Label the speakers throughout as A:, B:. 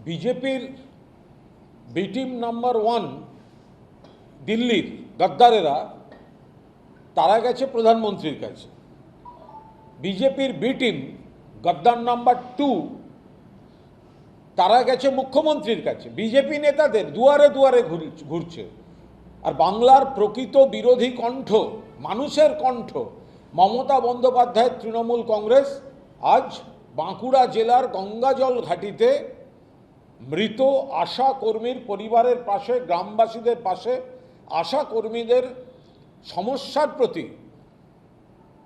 A: বিজেপির B team number 1 দিল্লির গদ্দারেরা তারা গেছে প্রধানমন্ত্রীর কাছে। বিজেপির বি টিম গদ্দার নাম্বার 2 তারা গেছে মুখ্যমন্ত্রীর কাছে। বিজেপি নেতাদের দুয়ারে দুয়ারে ঘুরছে। আর বাংলার প্রকৃত বিরোধী কণ্ঠ, মানুষের কণ্ঠ মমতা বন্দ্যোপাধ্যায়ের তৃণমূল কংগ্রেস আজ বাঁকুড়া জেলার গঙ্গাজল ঘাটিতে মৃত আশা কর্মীর পরিবারের পাশে, গ্রামবাসীদের পাশে, আশা কর্মীদের সমস্যার প্রতি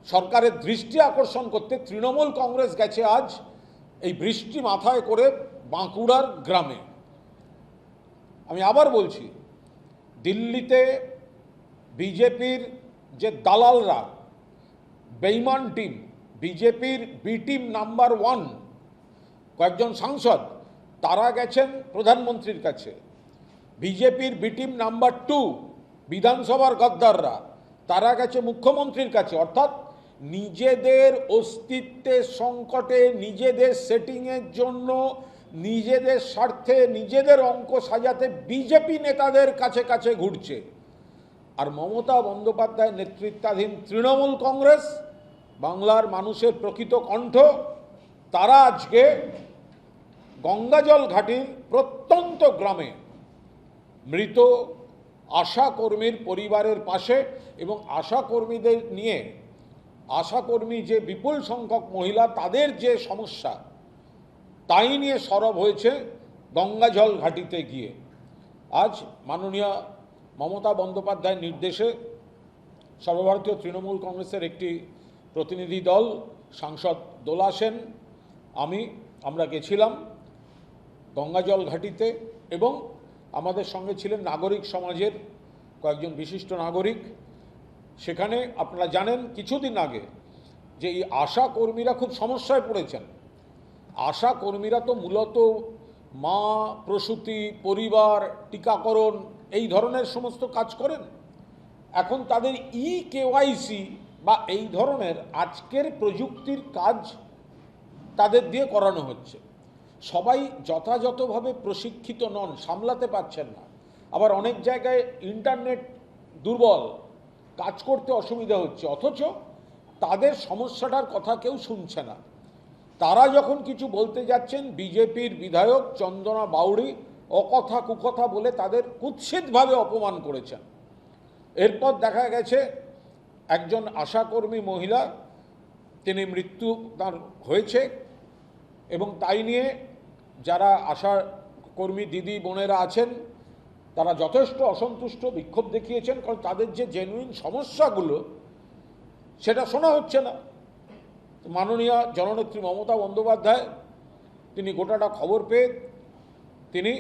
A: সরকারের দৃষ্টি আকর্ষণ করতে তৃণমূল কংগ্রেস গেছে আজ এই বৃষ্টি মাথায় করে বাঁকুড়ার গ্রামে। আমি আবার বলছি, দিল্লিতে বিজেপির যে দালালরা, বেইমান টিম, বিজেপির বি টিম নাম্বার 1 কয়েকজন সাংসদ তারা গেছেন প্রধানমন্ত্রীর কাছে। বিজেপির বি টিম নাম্বার 2 বিধানসভার গদ্দাররা তারা গেছে মুখ্যমন্ত্রীর কাছে। অর্থাৎ নিজেদের অস্তিত্বের সংকটে, নিজেদের সেটিংয়ের জন্য, নিজেদের স্বার্থে, নিজেদের অঙ্ক সাজাতে বিজেপি নেতাদের কাছে কাছে ঘুরছে। আর মমতা বন্দ্যোপাধ্যায়ের নেতৃত্বাধীন তৃণমূল কংগ্রেস, বাংলার মানুষের প্রকৃত কণ্ঠ, তারা আজকে গঙ্গাজল ঘাটির প্রত্যন্ত গ্রামে মৃত আশা কর্মীর পরিবারের পাশে এবং আশা কর্মীদের নিয়ে, আশা কর্মী যে বিপুল সংখ্যক মহিলা, তাদের যে সমস্যা তাই নিয়ে সরব হয়েছে গঙ্গাজল ঘাটিতে গিয়ে। আজ মাননীয় মমতা বন্দ্যোপাধ্যায়ের নির্দেশে সর্বভারতীয় তৃণমূল কংগ্রেসের একটি প্রতিনিধি দল, সাংসদ দোলা সেন, আমরা গেছিলাম গঙ্গাজল ঘাটিতে এবং আমাদের সঙ্গে ছিলেন নাগরিক সমাজের কয়েকজন বিশিষ্ট নাগরিক। সেখানে আপনারা জানেন কিছুদিন আগে যে এই আশা কর্মীরা খুব সমস্যায় পড়েছেন। আশা কর্মীরা তো মূলত মা, প্রসূতি, পরিবার, টিকাকরণ এই ধরনের সমস্ত কাজ করেন। এখন তাদের কেওয়াইসি বা এই ধরনের আজকের প্রযুক্তির কাজ তাদের দিয়ে করানো হচ্ছে। সবাই যথাযথভাবে প্রশিক্ষিত নন, সামলাতে পারছেন না। আবার অনেক জায়গায় ইন্টারনেট দুর্বল, কাজ করতে অসুবিধা হচ্ছে, অথচ তাদের সমস্যাটার কথা কেউ শুনছে না। তারা যখন কিছু বলতে যাচ্ছেন, বিজেপির বিধায়ক চন্দনা বাউড়ি অকথা কুকথা বলে তাদের কুৎসিতভাবে অপমান করেছেন। এরপর দেখা গেছে একজন আশাকর্মী মহিলা, তিনি মৃত্যু তার হয়েছে এবং তাই নিয়ে যারা আশা কর্মী দিদি বোনেরা আছেন তারা যথেষ্ট অসন্তুষ্ট, বিক্ষোভ দেখিয়েছেন। কারণ তাদের যে জেনুইন সমস্যাগুলো সেটা শোনা হচ্ছে না। মাননীয় জননেত্রী মমতা বন্দ্যোপাধ্যায় তিনি গোটাটা খবর পেয়ে তিনি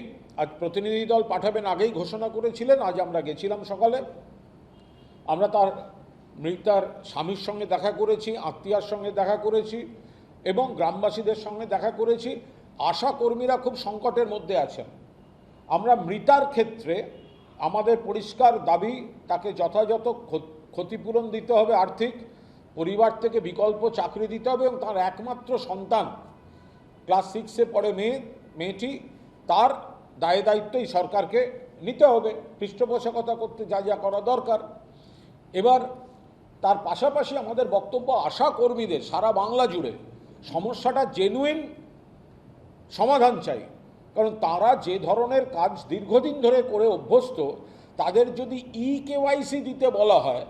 A: আজ প্রতিনিধি দল পাঠাবেন আগেই ঘোষণা করেছিলেন। আজ আমরা গেছিলাম সকালে, আমরা তার মৃতার স্বামীর সঙ্গে দেখা করেছি, আত্মীয়ার সঙ্গে দেখা করেছি এবং গ্রামবাসীদের সঙ্গে দেখা করেছি। আশা কর্মীরা খুব সংকটের মধ্যে আছেন। আমরা মৃতার ক্ষেত্রে আমাদের পরিষ্কার দাবি, তাকে যথাযথ ক্ষতিপূরণ দিতে হবে আর্থিক, পরিবার থেকে বিকল্প চাকরি দিতে হবে এবং তার একমাত্র সন্তান ক্লাস 6-এ পড়ে মেয়েটি, তার দায় দায়িত্বই সরকারকে নিতে হবে পৃষ্ঠপোষকতা করতে যা যা করা দরকার। এবার তার পাশাপাশি আমাদের বক্তব্য, আশা কর্মীদের সারা বাংলা জুড়ে সমস্যাটা জেনুইন সমাধান চাই। কারণ তারা যে ধরনের কাজ দীর্ঘদিন ধরে করে অভ্যস্ত, তাদের যদি কেওয়াইসি দিতে বলা হয়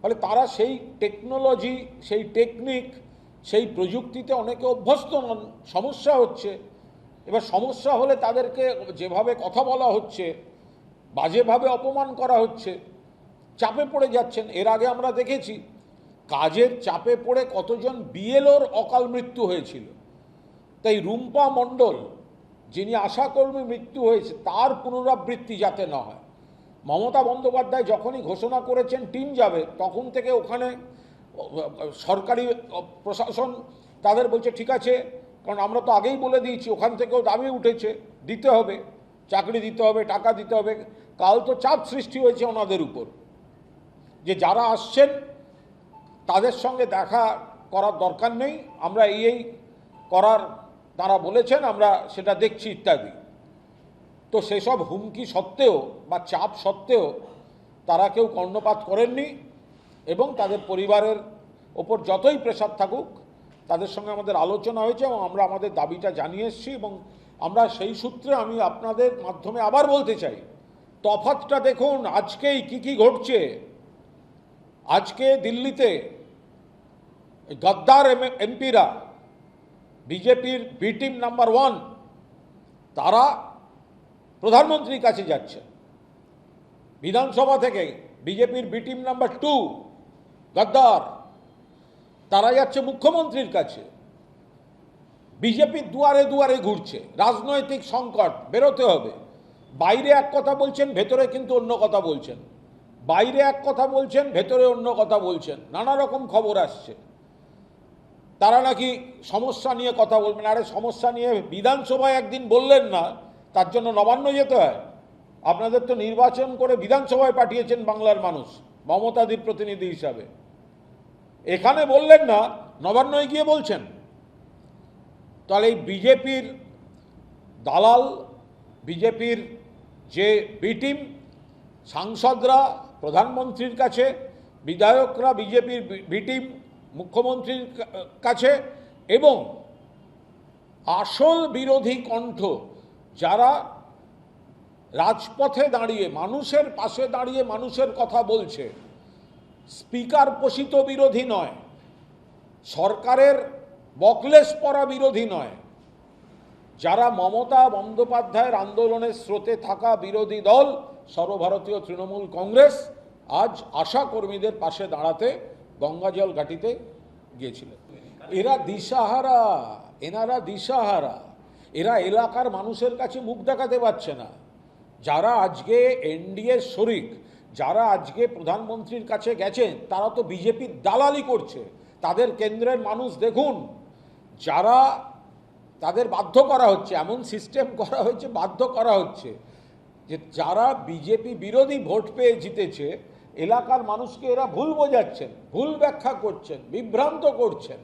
A: ফলে তারা সেই টেকনোলজি, সেই টেকনিক, সেই প্রযুক্তিতে অনেকে অভ্যস্ত নন, সমস্যা হচ্ছে। এবার সমস্যা হলে তাদেরকে যেভাবে কথা বলা হচ্ছে, বাজেভাবে অপমান করা হচ্ছে, চাপে পড়ে যাচ্ছেন। এর আগে আমরা দেখেছি কাজের চাপে পড়ে কতজন বিএলওর অকাল মৃত্যু হয়েছিল। তাই রুম্পা মণ্ডল, যিনি আশাকর্মী মৃত্যু হয়েছে, তার পুনরাবৃত্তি যাতে না হয়। মমতা বন্দ্যোপাধ্যায় যখনই ঘোষণা করেছেন টিম যাবে, তখন থেকে ওখানে সরকারি প্রশাসন তাদের বলছে ঠিক আছে, কারণ আমরা তো আগেই বলে দিয়েছি, ওখান থেকেও দাবি উঠেছে দিতে হবে, চাকরি দিতে হবে, টাকা দিতে হবে। কাল তো চাপ সৃষ্টি হয়েছে ওনাদের উপর যে যারা আসছেন তাদের সঙ্গে দেখা করার দরকার নেই, আমরা এই করার তারা বলেছেন আমরা সেটা দেখছি ইত্যাদি। তো সেসব হুমকি সত্ত্বেও বা চাপ সত্ত্বেও তারা কেউ কর্ণপাত করেননি এবং তাদের পরিবারের ওপর যতই প্রেশার থাকুক তাদের সঙ্গে আমাদের আলোচনা হয়েছে এবং আমরা আমাদের দাবিটা জানিয়ে এসেছি। এবং আমরা সেই সূত্রে আমি আপনাদের মাধ্যমে আবার বলতে চাই, তফাৎটা দেখুন আজকেই কি ঘটছে। আজকে দিল্লিতে গদ্দার এমপিরা, বিজেপির বি টিম নাম্বার 1, তারা প্রধানমন্ত্রীর কাছে যাচ্ছে। বিধানসভা থেকে বিজেপির বি টিম নাম্বার 2 গদ্দার, তারা যাচ্ছে মুখ্যমন্ত্রীর কাছে। বিজেপির দুয়ারে দুয়ারে ঘুরছে। রাজনৈতিক সংকট, বেরোতে হবে। বাইরে এক কথা বলছেন, ভেতরে কিন্তু অন্য কথা বলছেন। বাইরে এক কথা বলছেন, ভেতরে অন্য কথা বলছেন। নানা রকম খবর আসছে তারা নাকি সমস্যা নিয়ে কথা বলবেন। আরে সমস্যা নিয়ে বিধানসভায় একদিন বললেন না, তার জন্য নবান্ন যেতে হয়? আপনাদের তো নির্বাচন করে বিধানসভায় পাঠিয়েছেন বাংলার মানুষ মমতাদির প্রতিনিধি হিসাবে। এখানে বললেন না, নবান্নয় গিয়ে বলছেন। তাহলে এই বিজেপির দালাল, বিজেপির যে বি টিম, সাংসদরা প্রধানমন্ত্রীর কাছে, বিধায়করা বিজেপির বি টিম মুখ্যমন্ত্রীর কাছে, এবং আসল বিরোধী কণ্ঠ যারা রাজপথে দাঁড়িয়ে মানুষের পাশে দাঁড়িয়ে মানুষের কথা বলছে, স্পিকার পোষিত বিরোধী নয়, সরকারের বকলেস পড়া বিরোধী নয়, যারা মমতা বন্দ্যোপাধ্যায়ের আন্দোলনের স্রোতে থাকা বিরোধী দল সর্বভারতীয় তৃণমূল কংগ্রেস, আজ আশা কর্মীদের পাশে দাঁড়াতে গঙ্গাজল ঘাটিতে গিয়েছিলেন। এরা দিশাহারা, এনারা দিশাহারা। এরা এলাকার মানুষের কাছে মুখ দেখাতে পারছে না। যারা আজকে এনডিএর শরিক, যারা আজকে প্রধানমন্ত্রীর কাছে গেছেন, তারা তো বিজেপির দালালি করছে। তাদের কেন্দ্রের মানুষ দেখুন, যারা তাদের বাধ্য করা হচ্ছে, এমন সিস্টেম করা হয়েছে, বাধ্য করা হচ্ছে যে যারা বিজেপি বিরোধী ভোট পেয়ে জিতেছে, এলাকার মানুষকে এরা ভুল বোঝাচ্ছেন, ভুল ব্যাখ্যা করছেন, বিভ্রান্ত করছেন।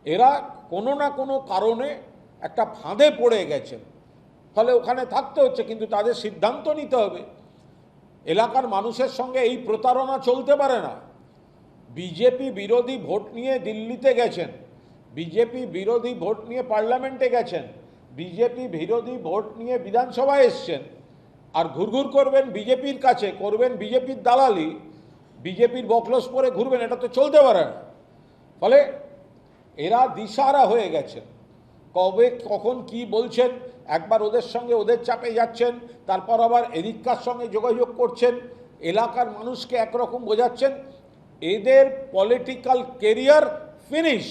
A: এরা কোনো না কোনো কারণে একটা ফাঁদে পড়ে গেছেন, ফলে ওখানে থাকতে হচ্ছে। কিন্তু তাদের সিদ্ধান্ত নিতে হবে। এলাকার মানুষের সঙ্গে এই প্রতারণা চলতে পারে না। বিজেপি বিরোধী ভোট নিয়ে দিল্লিতে গেছেন, বিজেপি বিরোধী ভোট নিয়ে পার্লামেন্টে গেছেন, বিজেপি বিরোধী ভোট নিয়ে বিধানসভায় এসছেন, আর ঘুরঘুর করবেন বিজেপির কাছে, করবেন বিজেপির দালালি, বিজেপির বকলস পরে ঘুরবেন, এটা তো চলতে পারে না। ফলে এরা দিশাহারা হয়ে গেছেন। কবে কখন কি বলছেন, একবার ওদের সঙ্গে ওদের চাপে যাচ্ছেন, তারপর আবার এদিককার সঙ্গে যোগাযোগ করছেন, এলাকার মানুষকে একরকম বোঝাচ্ছেন। এদের পলিটিক্যাল কেরিয়ার ফিনিশ।